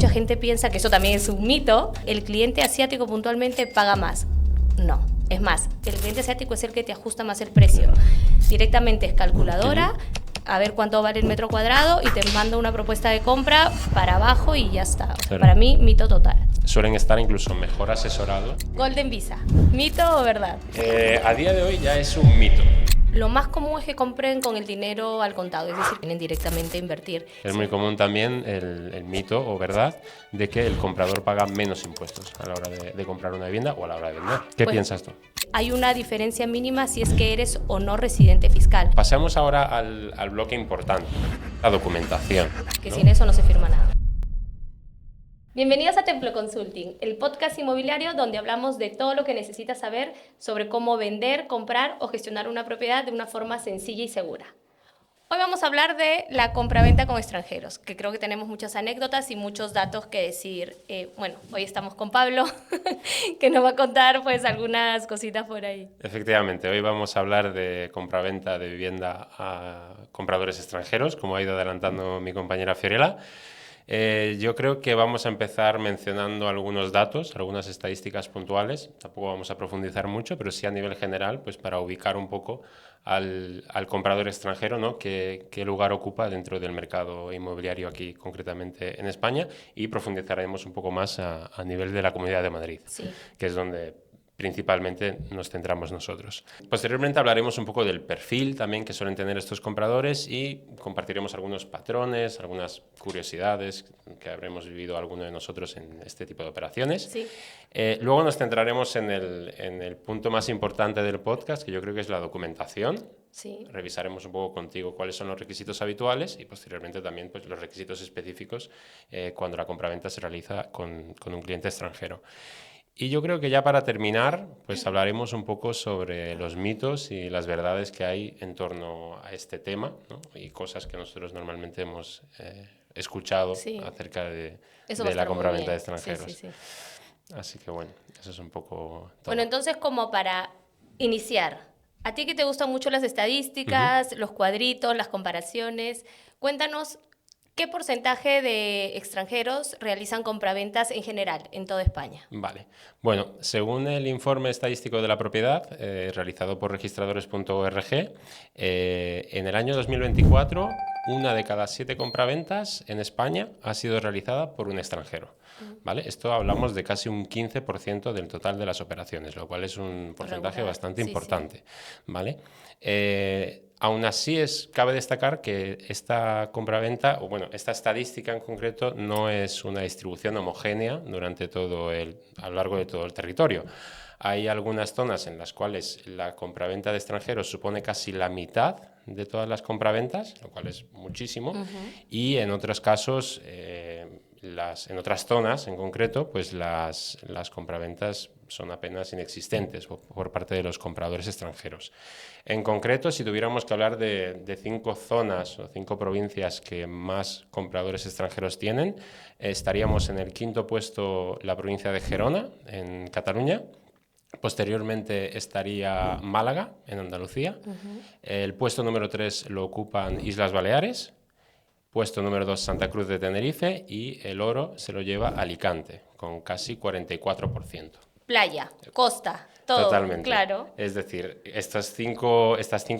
mucha gente piensa que eso también es un mito, el cliente asiático puntualmente paga más. No, es más, el cliente asiático es el que te ajusta más el precio. Directamente es calculadora, a ver cuánto vale el metro cuadrado y te manda una propuesta de compra para abajo y ya está. Claro. Para mí, mito total. Suelen estar incluso mejor asesorados. Golden Visa, ¿mito o verdad? A día de hoy ya es un mito. Lo más común es que compren con el dinero al contado, es decir, vienen directamente a invertir. Es muy común también el mito o verdad de que el comprador paga menos impuestos a la hora de comprar una vivienda o a la hora de vender. ¿Qué piensas tú? Hay una diferencia mínima si es que eres o no residente fiscal. Pasemos ahora al bloque importante, la documentación. Que sin eso no se firma nada. Bienvenidos a Templo Consulting, el podcast inmobiliario donde hablamos de todo lo que necesitas saber sobre cómo vender, comprar o gestionar una propiedad de una forma sencilla y segura. Hoy vamos a hablar de la compraventa con extranjeros, que creo que tenemos muchas anécdotas y muchos datos que decir. Hoy estamos con Pablo, que nos va a contar pues algunas cositas por ahí. Efectivamente, hoy vamos a hablar de compraventa de vivienda a compradores extranjeros, como ha ido adelantando mi compañera Fiorella. Yo creo que vamos a empezar mencionando algunos datos, algunas estadísticas puntuales. Tampoco vamos a profundizar mucho, pero sí a nivel general, pues para ubicar un poco al comprador extranjero, ¿no? ¿Qué lugar ocupa dentro del mercado inmobiliario aquí, concretamente en España? Y profundizaremos un poco más a nivel de la Comunidad de Madrid, sí, que es donde principalmente nos centramos nosotros. Posteriormente hablaremos un poco del perfil también que suelen tener estos compradores y compartiremos algunos patrones, algunas curiosidades que habremos vivido alguno de nosotros en este tipo de operaciones. Sí. Luego nos centraremos en el punto más importante del podcast, que yo creo que es la documentación. Sí. Revisaremos un poco contigo cuáles son los requisitos habituales y posteriormente también pues, los requisitos específicos cuando la compraventa se realiza con un cliente extranjero. Y yo creo que ya para terminar, pues hablaremos un poco sobre los mitos y las verdades que hay en torno a este tema, ¿no? Y cosas que nosotros normalmente hemos escuchado acerca de la compraventa de extranjeros. Sí. Así que bueno, eso es un poco todo. Bueno, entonces como para iniciar, a ti que te gustan mucho las estadísticas, los cuadritos, las comparaciones, cuéntanos qué porcentaje de extranjeros realizan compraventas en general en toda España. Vale. Bueno, según el informe estadístico de la propiedad realizado por registradores.org, en el año 2024, una de cada 7 compraventas en España ha sido realizada por un extranjero. ¿Vale? Esto hablamos de casi un 15% del total de las operaciones, lo cual es un porcentaje bastante importante. ¿Vale? Aún así, cabe destacar que esta compraventa, o bueno, esta estadística en concreto, no es una distribución homogénea durante a lo largo de todo el territorio. Hay algunas zonas en las cuales la compraventa de extranjeros supone casi la mitad de todas las compraventas, lo cual es muchísimo, y en otros casos, en otras zonas en concreto, pues las compraventas son apenas inexistentes por parte de los compradores extranjeros. En concreto, si tuviéramos que hablar de 5 zonas o 5 provincias que más compradores extranjeros tienen, estaríamos en el 5º puesto la provincia de Gerona, en Cataluña. Posteriormente estaría Málaga, en Andalucía. El puesto número 3 lo ocupan Islas Baleares. Puesto número 2, Santa Cruz de Tenerife. Y el oro se lo lleva Alicante, con casi 44%. Playa, costa, todo. Totalmente. Claro. Es decir, estas cinco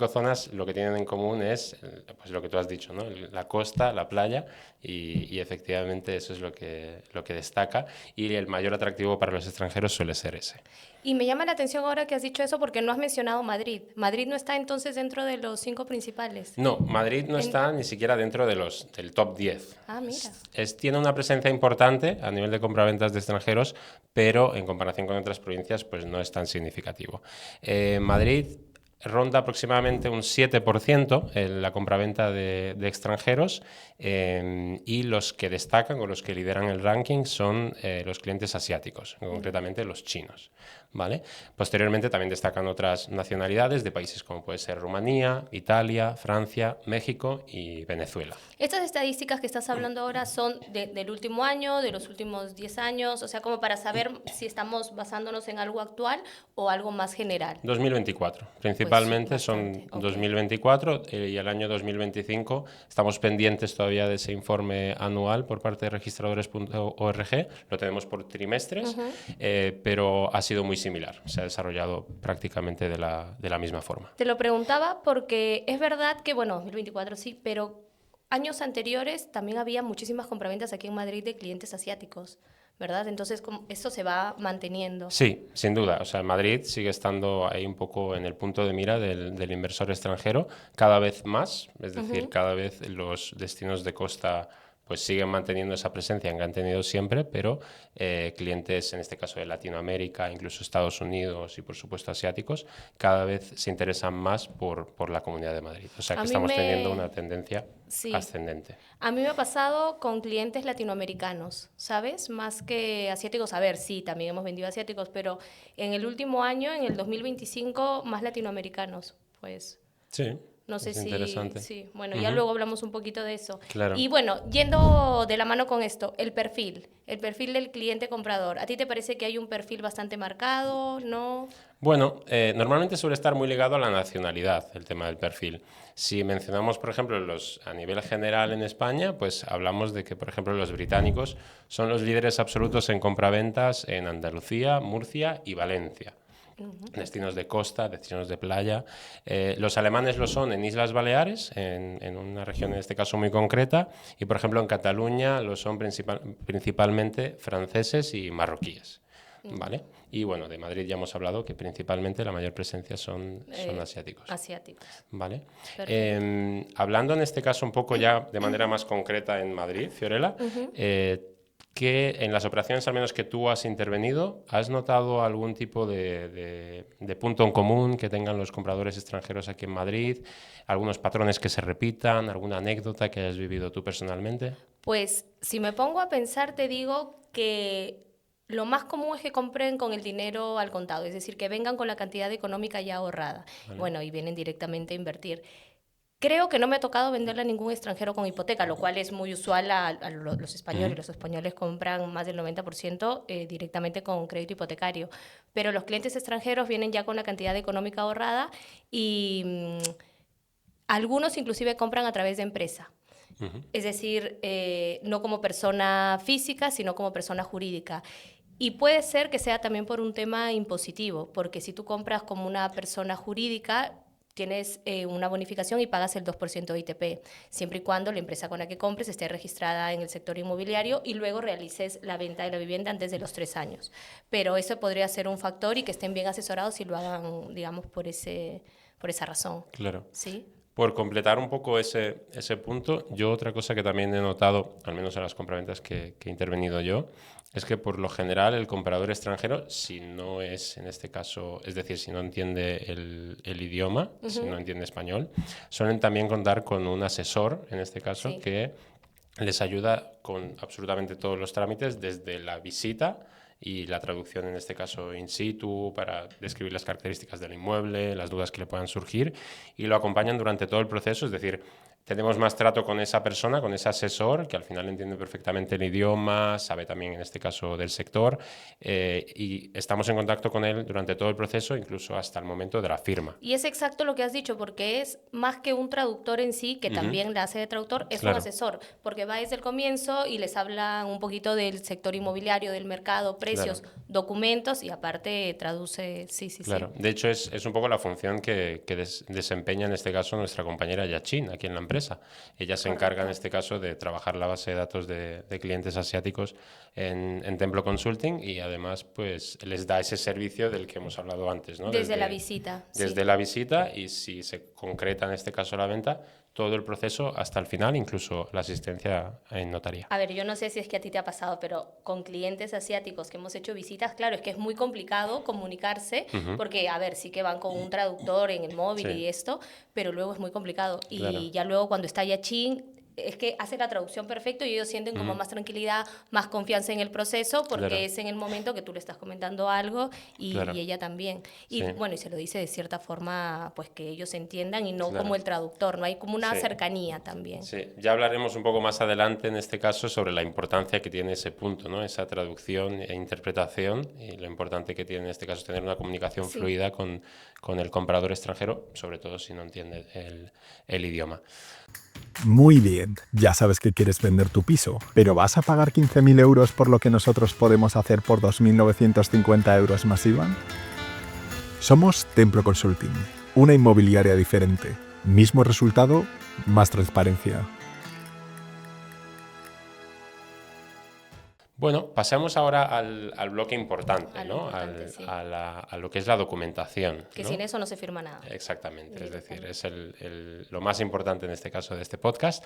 zonas lo que tienen en común es pues lo que tú has dicho, ¿no? La costa, la playa y efectivamente eso es lo que destaca y el mayor atractivo para los extranjeros suele ser ese. Y me llama la atención ahora que has dicho eso porque no has mencionado Madrid. ¿Madrid no está entonces dentro de los 5 principales? No, Madrid no está ni siquiera dentro del top 10. Ah, mira. Tiene una presencia importante a nivel de compraventas de extranjeros, pero en comparación con otras provincias pues no es tan significativo. Madrid ronda aproximadamente un 7% en la compraventa de extranjeros y los que destacan o los que lideran el ranking son los clientes asiáticos, concretamente los chinos. ¿vale? Posteriormente también destacan otras nacionalidades de países como puede ser Rumanía, Italia, Francia, México y Venezuela. Estas estadísticas que estás hablando ahora son del último año, de los últimos 10 años, o sea, como para saber si estamos basándonos en algo actual o algo más general. 2024, principalmente Pues son bastante, ok. 2024 y el año 2025 estamos pendientes todavía de ese informe anual por parte de registradores.org, lo tenemos por trimestres, pero ha sido muy similar, se ha desarrollado prácticamente de la misma forma. Te lo preguntaba porque es verdad que, bueno, 2024 sí, pero años anteriores también había muchísimas compraventas aquí en Madrid de clientes asiáticos, ¿verdad? Entonces, eso se va manteniendo. Sí, sin duda. O sea, Madrid sigue estando ahí un poco en el punto de mira del inversor extranjero, cada vez más, es decir, cada vez los destinos de costa pues siguen manteniendo esa presencia que han tenido siempre, pero clientes, en este caso de Latinoamérica, incluso Estados Unidos y por supuesto asiáticos, cada vez se interesan más por la Comunidad de Madrid. O sea, que estamos teniendo una tendencia ascendente. A mí me ha pasado con clientes latinoamericanos, ¿sabes? Más que asiáticos. A ver, sí, también hemos vendido asiáticos, pero en el último año, en el 2025, más latinoamericanos, pues. Sí. No sé Es si... interesante. Sí, bueno, ya luego hablamos un poquito de eso. Claro. Y bueno, yendo de la mano con esto, el perfil del cliente comprador. ¿A ti te parece que hay un perfil bastante marcado? ¿No? Bueno, normalmente suele estar muy ligado a la nacionalidad, el tema del perfil. Si mencionamos, por ejemplo, a nivel general en España, pues hablamos de que, por ejemplo, los británicos son los líderes absolutos en compraventas en Andalucía, Murcia y Valencia. Destinos de costa, destinos de playa. Los alemanes lo son en Islas Baleares, en una región en este caso muy concreta, y por ejemplo en Cataluña lo son principalmente franceses y marroquíes. ¿Vale? Y bueno, de Madrid ya hemos hablado que principalmente la mayor presencia son asiáticos. Asiáticos. ¿Vale? Hablando en este caso un poco ya de manera más concreta en Madrid, Fiorella, que en las operaciones al menos que tú has intervenido, ¿has notado algún tipo de punto en común que tengan los compradores extranjeros aquí en Madrid? ¿Algunos patrones que se repitan? ¿Alguna anécdota que hayas vivido tú personalmente? Pues si me pongo a pensar, te digo que lo más común es que compren con el dinero al contado, es decir, que vengan con la cantidad económica ya ahorrada. Vale. Bueno, y vienen directamente a invertir. Creo que no me ha tocado venderle a ningún extranjero con hipoteca, lo cual es muy usual a los españoles. Los españoles compran más del 90% directamente con crédito hipotecario. Pero los clientes extranjeros vienen ya con la cantidad económica ahorrada y algunos inclusive compran a través de empresa. Es decir, no como persona física, sino como persona jurídica. Y puede ser que sea también por un tema impositivo, porque si tú compras como una persona jurídica, tienes una bonificación y pagas el 2% de ITP, siempre y cuando la empresa con la que compres esté registrada en el sector inmobiliario y luego realices la venta de la vivienda antes de los 3 años. Pero eso podría ser un factor y que estén bien asesorados y lo hagan, digamos, por esa razón. Claro. ¿Sí? Por completar un poco ese punto, yo otra cosa que también he notado, al menos en las compraventas que he intervenido yo, es que por lo general el comprador extranjero, si no es en este caso, es decir, si no entiende el idioma, si no entiende español, suelen también contar con un asesor, en este caso, que les ayuda con absolutamente todos los trámites, desde la visita y la traducción, en este caso in situ, para describir las características del inmueble, las dudas que le puedan surgir, y lo acompañan durante todo el proceso, es decir, tenemos más trato con esa persona, con ese asesor, que al final entiende perfectamente el idioma, sabe también en este caso del sector, y estamos en contacto con él durante todo el proceso, incluso hasta el momento de la firma. Y es exacto lo que has dicho, porque es más que un traductor en sí, que también la hace de traductor, es un asesor, porque va desde el comienzo y les habla un poquito del sector inmobiliario, del mercado, precios, documentos, y aparte traduce, Claro. De hecho, es un poco la función que desempeña en este caso nuestra compañera Yachin, aquí en la empresa. Ella se encarga en este caso de trabajar la base de datos de clientes asiáticos en Templo Consulting y además pues les da ese servicio del que hemos hablado antes, ¿no? Desde la visita. Desde la visita, y si se concreta en este caso la venta, todo el proceso hasta el final, incluso la asistencia en notaría. A ver, yo no sé si es que a ti te ha pasado, pero con clientes asiáticos que hemos hecho visitas, claro, es que es muy complicado comunicarse, porque, a ver, sí que van con un traductor en el móvil y esto, pero luego es muy complicado. Y ya luego cuando está Yachin, es que hace la traducción perfecto y ellos sienten como más tranquilidad, más confianza en el proceso, porque Claro. es en el momento que tú le estás comentando algo Claro. y ella también. Y Sí. bueno, y se lo dice de cierta forma, pues que ellos entiendan y no Claro. como el traductor, ¿no? Hay como una Sí. cercanía también. Sí, ya hablaremos un poco más adelante en este caso sobre la importancia que tiene ese punto, ¿no? Esa traducción e interpretación y lo importante que tiene en este caso tener una comunicación Sí. fluida con el comprador extranjero, sobre todo si no entiende el idioma. Muy bien, ya sabes que quieres vender tu piso, pero ¿vas a pagar 15.000 euros por lo que nosotros podemos hacer por 2.950 euros más IVA? Somos Templo Consulting, una inmobiliaria diferente. Mismo resultado, más transparencia. Bueno, pasamos ahora al bloque importante, A lo ¿no? importante, sí. A lo que es la documentación, Que ¿no? sin eso no se firma nada. Exactamente, es decir, es lo más importante en este caso de este podcast.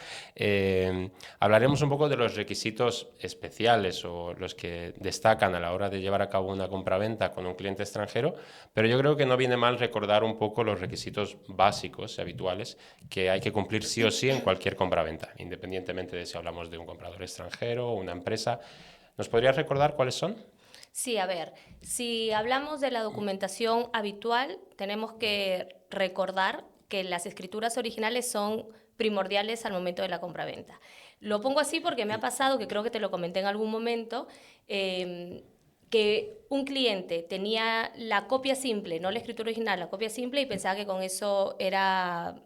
Hablaremos un poco de los requisitos especiales o los que destacan a la hora de llevar a cabo una compraventa con un cliente extranjero, pero yo creo que no viene mal recordar un poco los requisitos básicos y habituales que hay que cumplir sí o sí en cualquier compraventa, independientemente de si hablamos de un comprador extranjero o una empresa. ¿Nos podrías recordar cuáles son? Sí, a ver, si hablamos de la documentación habitual, tenemos que recordar que las escrituras originales son primordiales al momento de la compraventa. Lo pongo así porque me ha pasado, que creo que te lo comenté en algún momento, que un cliente tenía la copia simple, no la escritura original, la copia simple, y pensaba que con eso era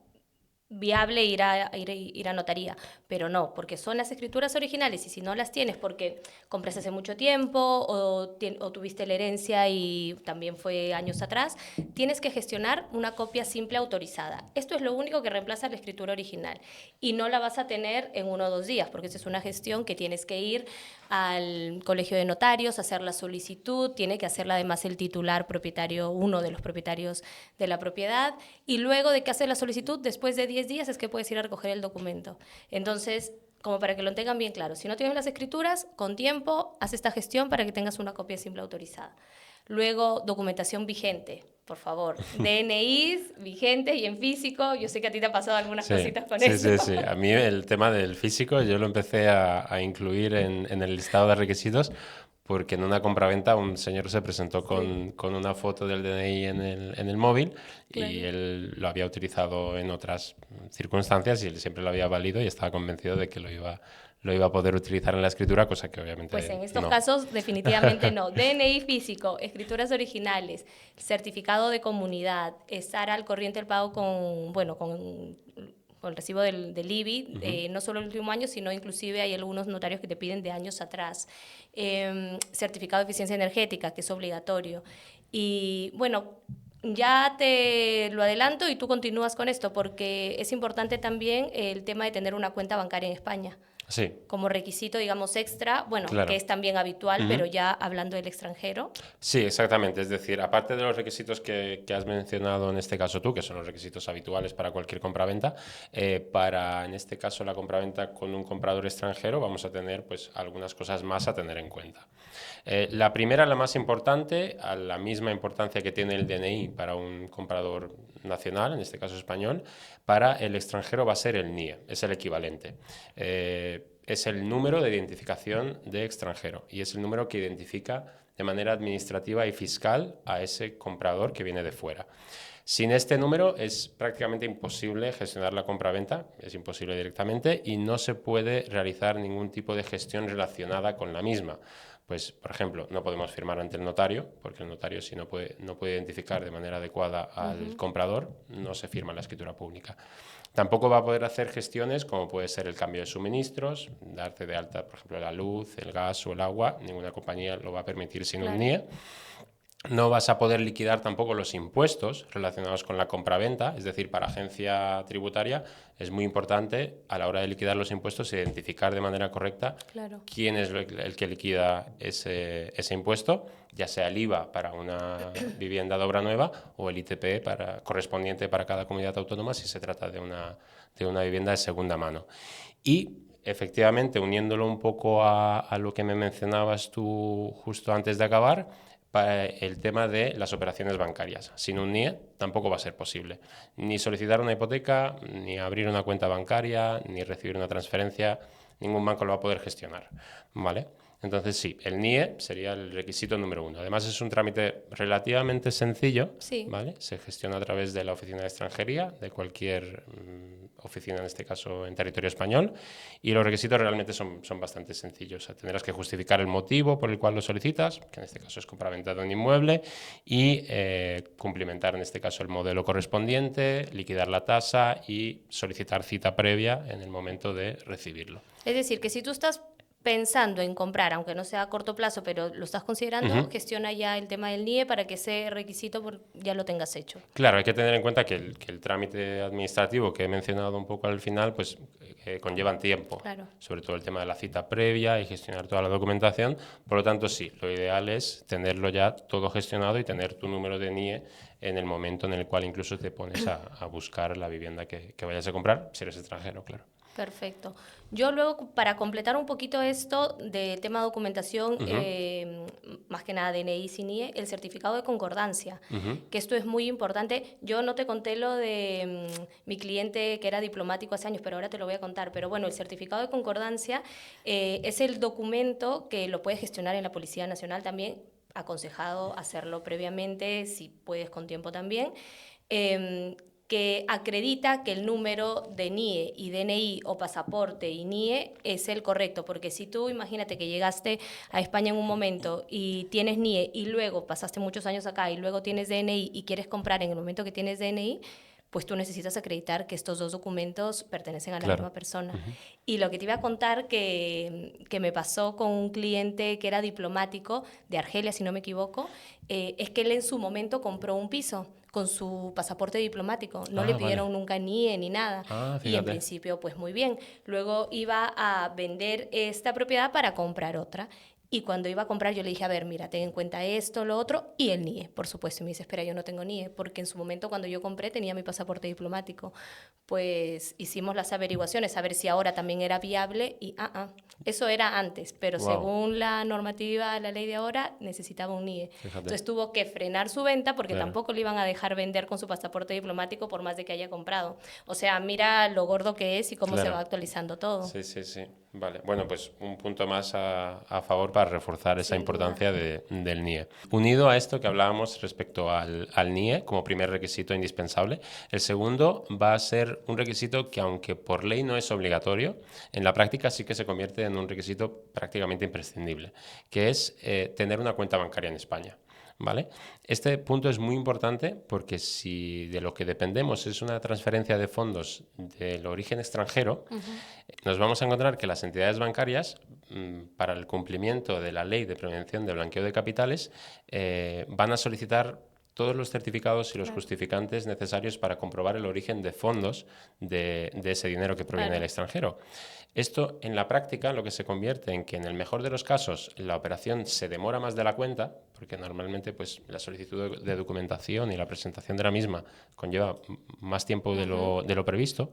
viable ir a notaría, pero no, porque son las escrituras originales y si no las tienes porque compraste hace mucho tiempo o tuviste la herencia y también fue años atrás, tienes que gestionar una copia simple autorizada. Esto es lo único que reemplaza la escritura original y no la vas a tener en 1 o 2 días porque esa es una gestión que tienes que ir al colegio de notarios, hacer la solicitud, tiene que hacerla además el titular propietario, uno de los propietarios de la propiedad, y luego de que haces la solicitud, después de 10 días es que puedes ir a recoger el documento. Entonces, como para que lo tengan bien claro, si no tienes las escrituras, con tiempo, haz esta gestión para que tengas una copia simple autorizada. Luego, documentación vigente, por favor. DNIs vigentes y en físico. Yo sé que a ti te ha pasado algunas cositas con eso. Sí. A mí el tema del físico yo lo empecé a incluir en el listado de requisitos porque en una compraventa un señor se presentó con una foto del DNI en el móvil y él lo había utilizado en otras circunstancias y él siempre lo había valido y estaba convencido de que lo iba a poder utilizar en la escritura, cosa que obviamente Pues en estos no. casos definitivamente no. DNI físico, escrituras originales, certificado de comunidad, estar al corriente del pago con el recibo del IBI, no solo el último año, sino inclusive hay algunos notarios que te piden de años atrás. Certificado de eficiencia energética, que es obligatorio. Y bueno, ya te lo adelanto y tú continúas con esto, porque es importante también el tema de tener una cuenta bancaria en España. Sí. Como requisito, digamos, extra, bueno, Claro. que es también habitual, pero ya hablando del extranjero. Sí, exactamente. Es decir, aparte de los requisitos que has mencionado en este caso tú, que son los requisitos habituales para cualquier compraventa, para, en este caso, la compraventa con un comprador extranjero, vamos a tener pues algunas cosas más a tener en cuenta. La primera, la más importante, a la misma importancia que tiene el DNI para un comprador nacional, en este caso español, para el extranjero va a ser el NIE, es el equivalente. Es el número de identificación de extranjero y es el número que identifica de manera administrativa y fiscal a ese comprador que viene de fuera. Sin este número es prácticamente imposible gestionar la compraventa, es imposible directamente y no se puede realizar ningún tipo de gestión relacionada con la misma. Pues, por ejemplo, no podemos firmar ante el notario, porque el notario si no puede identificar de manera adecuada al comprador, no se firma la escritura pública. Tampoco va a poder hacer gestiones como puede ser el cambio de suministros, darte de alta, por ejemplo, la luz, el gas o el agua, ninguna compañía lo va a permitir sin un NIE. No vas a poder liquidar tampoco los impuestos relacionados con la compraventa, es decir, para agencia tributaria es muy importante a la hora de liquidar los impuestos identificar de manera correcta quién es el que liquida ese impuesto, ya sea el IVA para una vivienda de obra nueva o el ITP correspondiente para cada comunidad autónoma si se trata de una vivienda de segunda mano. Y efectivamente, uniéndolo un poco a lo que me mencionabas tú justo antes de acabar, para el tema de las operaciones bancarias. Sin un NIE tampoco va a ser posible. Ni solicitar una hipoteca, ni abrir una cuenta bancaria, ni recibir una transferencia, ningún banco lo va a poder gestionar, ¿vale? Entonces sí, el NIE sería el requisito número 1. Además es un trámite relativamente sencillo, Sí. ¿vale? Se gestiona a través de la oficina de extranjería, de cualquier oficina, en este caso en territorio español, y los requisitos realmente son bastante sencillos. O sea, tendrás que justificar el motivo por el cual lo solicitas, que en este caso es compraventa de un inmueble, y cumplimentar en este caso el modelo correspondiente, liquidar la tasa y solicitar cita previa en el momento de recibirlo. Es decir, que si tú estás pensando en comprar, aunque no sea a corto plazo, pero lo estás considerando, gestiona ya el tema del NIE para que ese requisito ya lo tengas hecho. Claro, hay que tener en cuenta que el trámite administrativo que he mencionado un poco al final, pues conllevan tiempo. Claro. Sobre todo el tema de la cita previa y gestionar toda la documentación. Por lo tanto, sí, lo ideal es tenerlo ya todo gestionado y tener tu número de NIE en el momento en el cual incluso te pones a buscar la vivienda que vayas a comprar, si eres extranjero, claro. Perfecto. Yo luego, para completar un poquito esto del tema de documentación, más que nada DNI sin NIE, el certificado de concordancia, que esto es muy importante. Yo no te conté lo de mi cliente que era diplomático hace años, pero ahora te lo voy a contar. Pero bueno, el certificado de concordancia es el documento que lo puedes gestionar en la Policía Nacional también, aconsejado hacerlo previamente, si puedes con tiempo también, que acredita que el número de NIE y DNI o pasaporte y NIE es el correcto, porque si tú imagínate que llegaste a España en un momento y tienes NIE y luego pasaste muchos años acá y luego tienes DNI y quieres comprar en el momento que tienes DNI, pues tú necesitas acreditar que estos dos documentos pertenecen a la misma persona. Y lo que te iba a contar que me pasó con un cliente que era diplomático de Argelia, si no me equivoco, es que él en su momento compró un piso con su pasaporte diplomático. No le pidieron nunca NIE ni nada. Y en principio, pues muy bien. Luego iba a vender esta propiedad para comprar otra. Y cuando iba a comprar yo le dije, a ver, mira, ten en cuenta esto, lo otro, y el NIE, por supuesto. Y me dice, espera, yo no tengo NIE, porque en su momento cuando yo compré tenía mi pasaporte diplomático. Pues hicimos las averiguaciones, a ver si ahora también era viable, y eso era antes, pero según la normativa, la ley de ahora, necesitaba un NIE. Fíjate. Entonces tuvo que frenar su venta porque tampoco le iban a dejar vender con su pasaporte diplomático por más de que haya comprado. O sea, mira lo gordo que es y cómo se va actualizando todo. Sí, sí, sí. Vale, bueno, pues un punto más a favor para reforzar esa importancia del NIE. Unido a esto que hablábamos respecto al NIE como primer requisito indispensable, el segundo va a ser un requisito que, aunque por ley no es obligatorio, en la práctica sí que se convierte en un requisito prácticamente imprescindible, que es tener una cuenta bancaria en España. ¿Vale? Este punto es muy importante porque si de lo que dependemos es una transferencia de fondos del origen extranjero, nos vamos a encontrar que las entidades bancarias, para el cumplimiento de la ley de prevención de blanqueo de capitales, van a solicitar todos los certificados y los justificantes necesarios para comprobar el origen de fondos de ese dinero que proviene del extranjero. Esto, en la práctica, lo que se convierte en que, en el mejor de los casos, la operación se demora más de la cuenta, porque normalmente pues, la solicitud de documentación y la presentación de la misma conlleva más tiempo de lo previsto,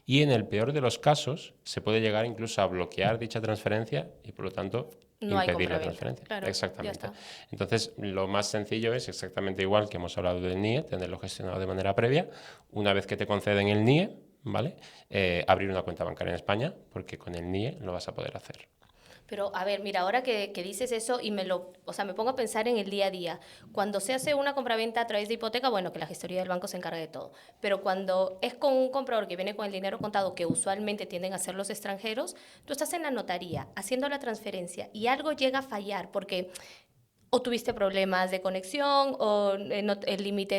y en el peor de los casos se puede llegar incluso a bloquear dicha transferencia y, por lo tanto, impedir la transferencia. Claro, exactamente. Entonces, lo más sencillo es exactamente igual que hemos hablado del NIE, tenerlo gestionado de manera previa. Una vez que te conceden el NIE, ¿vale? Abrir una cuenta bancaria en España, porque con el NIE lo vas a poder hacer. Pero, a ver, mira, ahora que dices eso y me pongo a pensar en el día a día. Cuando se hace una compraventa a través de hipoteca, bueno, que la gestoría del banco se encarga de todo. Pero cuando es con un comprador que viene con el dinero contado, que usualmente tienden a ser los extranjeros, tú estás en la notaría haciendo la transferencia y algo llega a fallar porque o tuviste problemas de conexión o el límite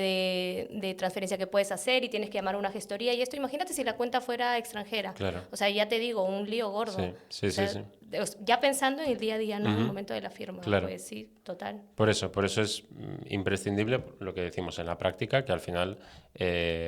de transferencia que puedes hacer y tienes que llamar a una gestoría. Y esto, imagínate si la cuenta fuera extranjera. Claro. O sea, ya te digo, un lío gordo. Sí. Ya pensando en el día a día, no en el momento de la firma. Claro. Pues sí, total. Por eso es imprescindible lo que decimos en la práctica, que al final,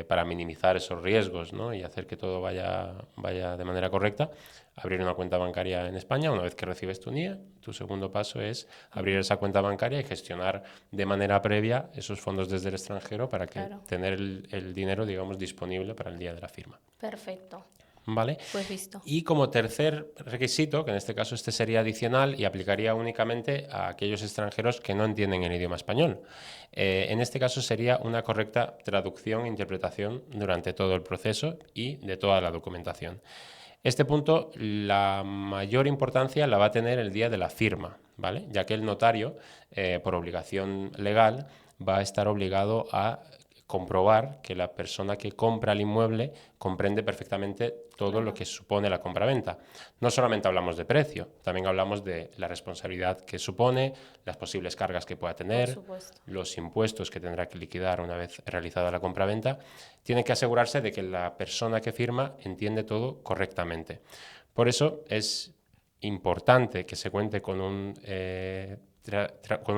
para minimizar esos riesgos, ¿no? Y hacer que todo vaya de manera correcta, abrir una cuenta bancaria en España. Una vez que recibes tu NIE, tu segundo paso es abrir esa cuenta bancaria y gestionar de manera previa esos fondos desde el extranjero para que tener el dinero, digamos, disponible para el día de la firma. Perfecto. ¿vale? Pues visto. Y como tercer requisito, que en este caso este sería adicional y aplicaría únicamente a aquellos extranjeros que no entienden el idioma español. En este caso sería una correcta traducción e interpretación durante todo el proceso y de toda la documentación. Este punto, la mayor importancia la va a tener el día de la firma, ¿vale? Ya que el notario, por obligación legal, va a estar obligado a comprobar que la persona que compra el inmueble comprende perfectamente todo lo que supone la compraventa. No solamente hablamos de precio, también hablamos de la responsabilidad que supone, las posibles cargas que pueda tener, los impuestos que tendrá que liquidar una vez realizada la compraventa. Tiene que asegurarse de que la persona que firma entiende todo correctamente. Por eso es importante que se cuente con un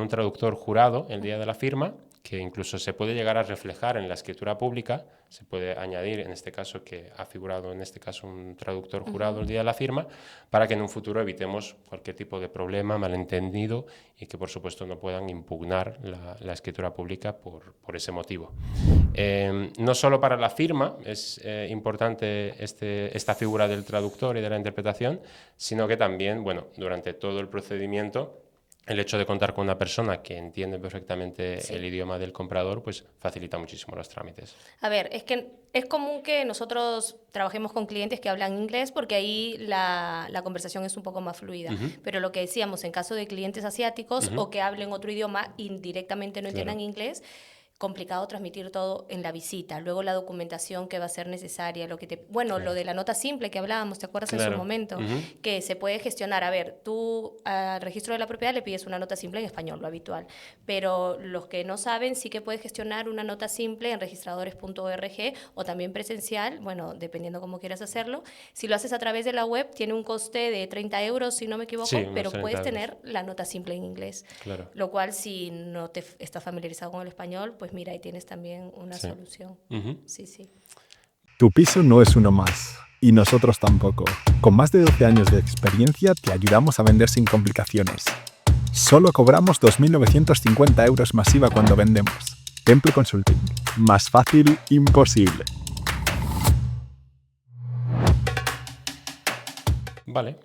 traductor jurado el día de la firma, que incluso se puede llegar a reflejar en la escritura pública. Se puede añadir, en este caso, que ha figurado en este caso un traductor jurado el día de la firma, para que en un futuro evitemos cualquier tipo de problema, malentendido, y que por supuesto no puedan impugnar la escritura pública por ese motivo. No solo para la firma es importante esta figura del traductor y de la interpretación, sino que también, bueno, durante todo el procedimiento, el hecho de contar con una persona que entiende perfectamente el idioma del comprador, pues facilita muchísimo los trámites. A ver, es que es común que nosotros trabajemos con clientes que hablan inglés porque ahí la conversación es un poco más fluida. Pero lo que decíamos, en caso de clientes asiáticos o que hablen otro idioma indirectamente no entiendan inglés, complicado transmitir todo en la visita. Luego la documentación que va a ser necesaria, lo de la nota simple que hablábamos, ¿te acuerdas en su momento? Que se puede gestionar. A ver, tú al registro de la propiedad le pides una nota simple en español, lo habitual. Pero los que no saben sí que puedes gestionar una nota simple en registradores.org o también presencial, bueno, dependiendo cómo quieras hacerlo. Si lo haces a través de la web, tiene un coste de 30 euros, si no me equivoco, pero puedes tener la nota simple en inglés. Claro. Lo cual, si no te estás familiarizado con el español, pues mira, ahí tienes también una solución. Sí. Tu piso no es uno más, y nosotros tampoco. Con más de 12 años de experiencia te ayudamos a vender sin complicaciones. Solo cobramos 2.950 euros masiva cuando vendemos. Temple Consulting. Más fácil, imposible. Vale.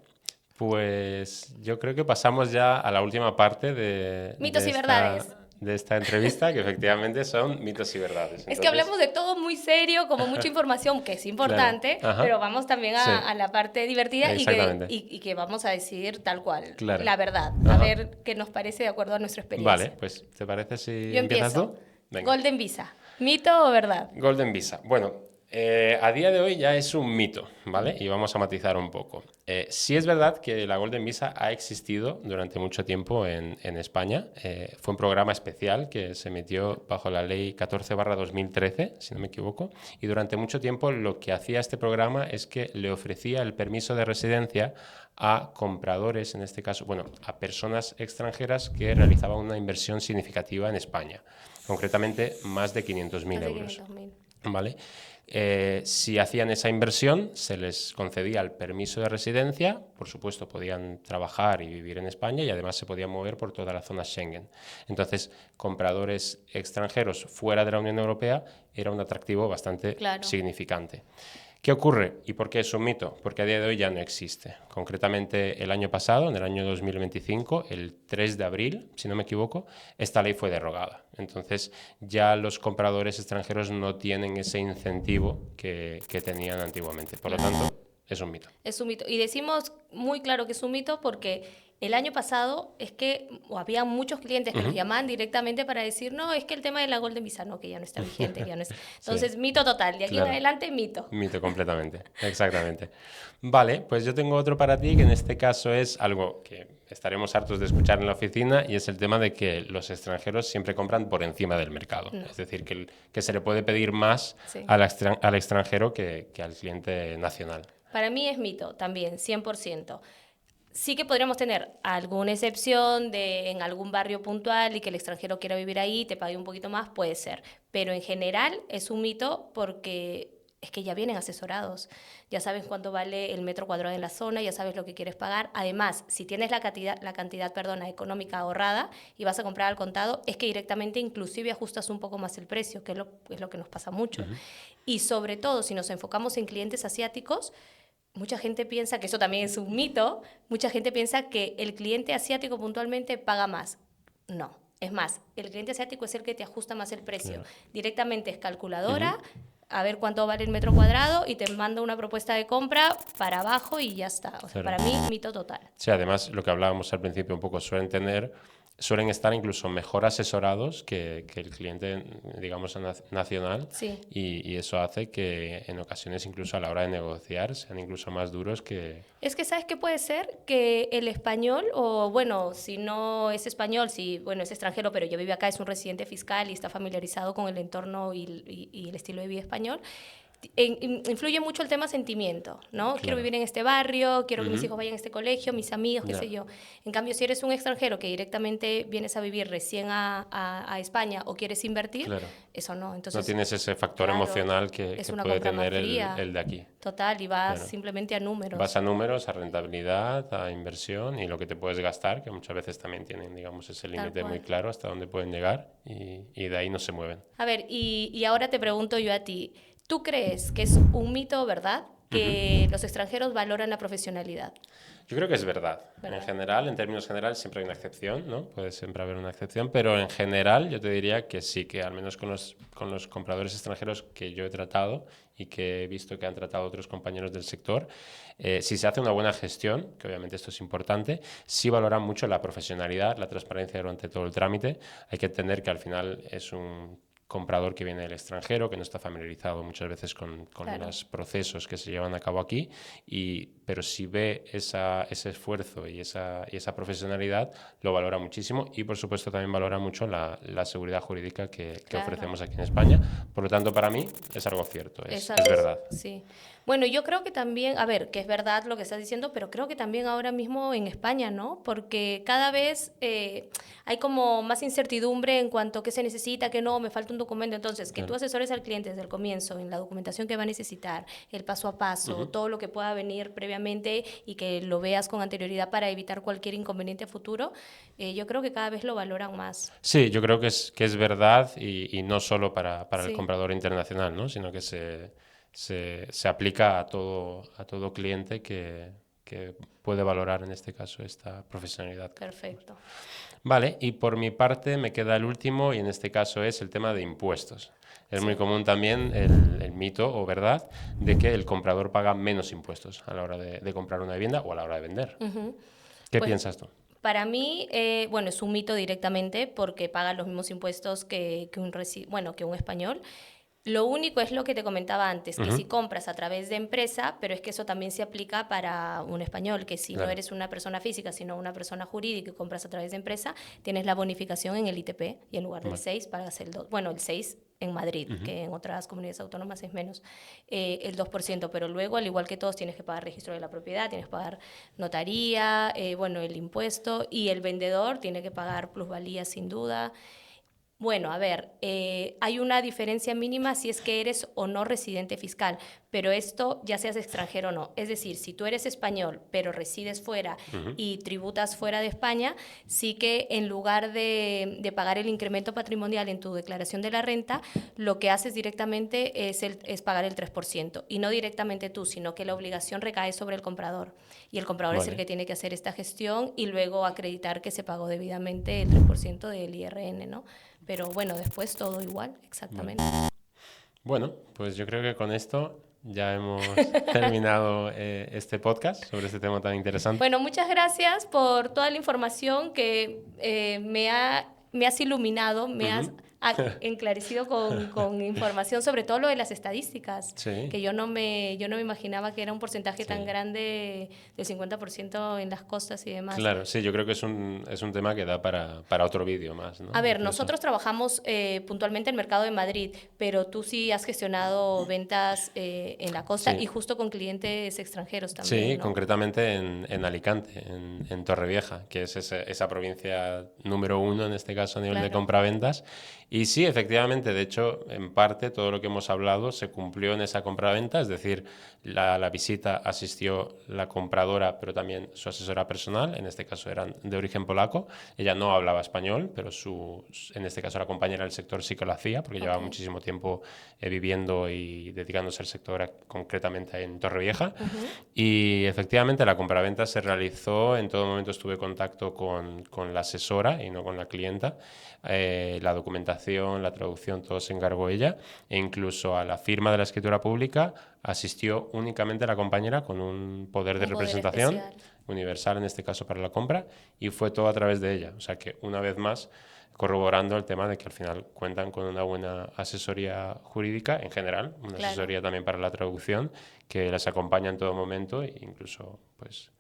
Pues yo creo que pasamos ya a la última parte de mitos y verdades de esta entrevista, que efectivamente son mitos y verdades. Entonces, es que hablamos de todo muy serio, como mucha información, que es importante, pero vamos también a la parte divertida y que vamos a decir tal cual, la verdad. A ver qué nos parece de acuerdo a nuestra experiencia. Vale, pues ¿te parece si yo empiezas tú? Venga. Golden Visa, ¿mito o verdad? Golden Visa. Bueno, a día de hoy ya es un mito, ¿vale? Y vamos a matizar un poco. Sí es verdad que la Golden Visa ha existido durante mucho tiempo en España. Fue un programa especial que se emitió bajo la ley 14/2013, si no me equivoco. Y durante mucho tiempo lo que hacía este programa es que le ofrecía el permiso de residencia a compradores, en este caso, bueno, a personas extranjeras que realizaban una inversión significativa en España. Concretamente, más de 500.000 euros. ¿Vale? Si hacían esa inversión, se les concedía el permiso de residencia, por supuesto podían trabajar y vivir en España y además se podían mover por toda la zona Schengen. Entonces, compradores extranjeros fuera de la Unión Europea era un atractivo bastante significante. ¿Qué ocurre y por qué es un mito? Porque a día de hoy ya no existe. Concretamente, el año pasado, en el año 2025, el 3 de abril, si no me equivoco, esta ley fue derogada. Entonces, ya los compradores extranjeros no tienen ese incentivo que tenían antiguamente. Por lo tanto, es un mito. Es un mito. Y decimos muy claro que es un mito porque el año pasado es que había muchos clientes que nos llamaban directamente para decir, no, es que el tema de la Golden Visa, no, que ya no está vigente, ya no está. Entonces, mito total. De aquí en adelante, mito. Mito completamente, exactamente. Vale, pues yo tengo otro para ti, que en este caso es algo que estaremos hartos de escuchar en la oficina, y es el tema de que los extranjeros siempre compran por encima del mercado. Es decir, que se le puede pedir más al extranjero que al cliente nacional. Para mí es mito también, 100%. Sí que podríamos tener alguna excepción en algún barrio puntual y que el extranjero quiera vivir ahí y te pague un poquito más, puede ser. Pero en general es un mito porque es que ya vienen asesorados, ya sabes cuánto vale el metro cuadrado en la zona, ya sabes lo que quieres pagar. Además, si tienes la cantidad económica ahorrada y vas a comprar al contado, es que directamente inclusive ajustas un poco más el precio, que es lo que nos pasa mucho. Y sobre todo, si nos enfocamos en clientes asiáticos, mucha gente piensa, que eso también es un mito, mucha gente piensa que el cliente asiático puntualmente paga más. No. Es más, el cliente asiático es el que te ajusta más el precio. Claro. Directamente es calculadora, a ver cuánto vale el metro cuadrado y te manda una propuesta de compra para abajo y ya está. O sea, Claro. para mí, mito total. Sí, además, lo que hablábamos al principio un poco, suelen estar incluso mejor asesorados que el cliente, digamos, nacional. Sí. Y eso hace que en ocasiones, incluso a la hora de negociar, sean incluso más duros que... Es que, ¿sabes qué puede ser? Que el español, o bueno, si no es español, si bueno, es extranjero, pero ya vive acá, es un residente fiscal y está familiarizado con el entorno y el estilo de vida español, influye mucho el tema sentimiento, ¿no? Claro. Quiero vivir en este barrio, quiero que mis hijos vayan a este colegio, mis amigos, qué Ya. sé yo. En cambio, si eres un extranjero que directamente vienes a vivir recién a España o quieres invertir, Claro. eso no. Entonces, No tienes ese factor claro, emocional que es una puede compra más tener fría. el de aquí. Total, y vas Claro. simplemente a números. Vas a números, a rentabilidad, a inversión y lo que te puedes gastar, que muchas veces también tienen, digamos, ese límite muy cual. claro hasta dónde pueden llegar y de ahí no se mueven. A ver, y ahora te pregunto yo a ti, ¿tú crees que es un mito o verdad que los extranjeros valoran la profesionalidad? Yo creo que es verdad. ¿Verdad? En general, en términos generales, siempre hay una excepción, ¿no? Puede siempre haber una excepción, pero en general yo te diría que sí, que al menos con los compradores extranjeros que yo he tratado y que he visto que han tratado otros compañeros del sector, si se hace una buena gestión, que obviamente esto es importante, sí valoran mucho la profesionalidad, la transparencia durante todo el trámite. Hay que entender que al final es un comprador que viene del extranjero, que no está familiarizado muchas veces con Claro. los procesos que se llevan a cabo aquí, pero si ve ese esfuerzo y esa profesionalidad, lo valora muchísimo y por supuesto también valora mucho la seguridad jurídica que Claro. ofrecemos aquí en España. Por lo tanto, para mí es algo cierto, es verdad. Sí. Bueno, yo creo que también, a ver, que es verdad lo que estás diciendo, pero creo que también ahora mismo en España, ¿no? Porque cada vez hay como más incertidumbre en cuanto a qué se necesita, qué no, me falta un documento. Entonces, que tú asesores al cliente desde el comienzo en la documentación que va a necesitar, el paso a paso, todo lo que pueda venir previamente y que lo veas con anterioridad para evitar cualquier inconveniente a futuro, yo creo que cada vez lo valoran más. Sí, yo creo que es verdad y no solo para Sí. el comprador internacional, ¿no? Sino que se aplica a todo cliente que puede valorar en este caso esta profesionalidad. Perfecto. Vale, y por mi parte me queda el último y en este caso es el tema de impuestos. Es muy común también el mito o verdad de que el comprador paga menos impuestos a la hora de comprar una vivienda o a la hora de vender. ¿Qué Pues, piensas tú? Para mí, bueno, es un mito directamente porque pagan los mismos impuestos que un español. Lo único es lo que te comentaba antes, que si compras a través de empresa, pero es que eso también se aplica para un español, que si no eres una persona física, sino una persona jurídica y compras a través de empresa, tienes la bonificación en el ITP y en lugar del 6 pagas el 2. Bueno, el 6 en Madrid, que en otras comunidades autónomas es menos, el 2%, pero luego, al igual que todos, tienes que pagar registro de la propiedad, tienes que pagar notaría, el impuesto, y el vendedor tiene que pagar plusvalía sin duda. Bueno, a ver, hay una diferencia mínima si es que eres o no residente fiscal, pero esto ya seas extranjero o no. Es decir, si tú eres español, pero resides fuera y tributas fuera de España, sí que en lugar de pagar el incremento patrimonial en tu declaración de la renta, lo que haces directamente es pagar el 3%. Y no directamente tú, sino que la obligación recae sobre el comprador. Y el comprador es el que tiene que hacer esta gestión y luego acreditar que se pagó debidamente el 3% del IRN, ¿no? Pero bueno, después todo igual, exactamente. Bueno, pues yo creo que con esto ya hemos terminado este podcast sobre este tema tan interesante. Bueno, muchas gracias por toda la información que me has iluminado, me has enclarecido con información, sobre todo lo de las estadísticas, Sí. que yo no me imaginaba que era un porcentaje tan grande del 50% en las costas y demás. Claro, sí, yo creo que es un tema que da para otro vídeo más, ¿no? A ver, Incluso. nosotros trabajamos puntualmente en el mercado de Madrid, pero tú sí has gestionado ventas en la costa Sí. y justo con clientes extranjeros también, Sí, ¿no? concretamente en Alicante, en Torrevieja, que es esa provincia número 1 en este caso a nivel de Claro. compraventas. Y sí, efectivamente, de hecho, en parte todo lo que hemos hablado se cumplió en esa compraventa, es decir, la visita asistió la compradora, pero también su asesora personal, en este caso eran de origen polaco. Ella no hablaba español, pero en este caso la compañera del sector sí que lo hacía, porque llevaba muchísimo tiempo viviendo y dedicándose al sector, concretamente en Torrevieja. Y efectivamente la compraventa se realizó, en todo momento estuve en contacto con la asesora y no con la clienta. La documentación, la traducción, todo se encargó ella, e incluso a la firma de la escritura pública asistió únicamente la compañera con un poder de representación universal, en este caso para la compra, y fue todo a través de ella. O sea que, una vez más, corroborando el tema de que al final cuentan con una buena asesoría jurídica en general, una asesoría también para la traducción, que les acompaña en todo momento e incluso pues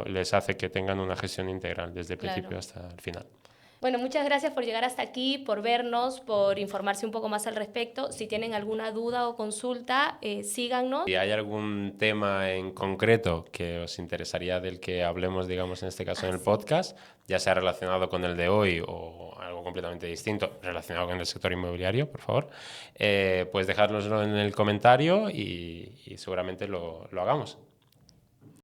les hace que tengan una gestión integral desde el principio hasta el final. Bueno, muchas gracias por llegar hasta aquí, por vernos, por informarse un poco más al respecto. Si tienen alguna duda o consulta, síganos. Si hay algún tema en concreto que os interesaría del que hablemos, digamos, en este caso en el podcast, ya sea relacionado con el de hoy o algo completamente distinto, relacionado con el sector inmobiliario, por favor, pues dejárnoslo en el comentario y seguramente lo hagamos.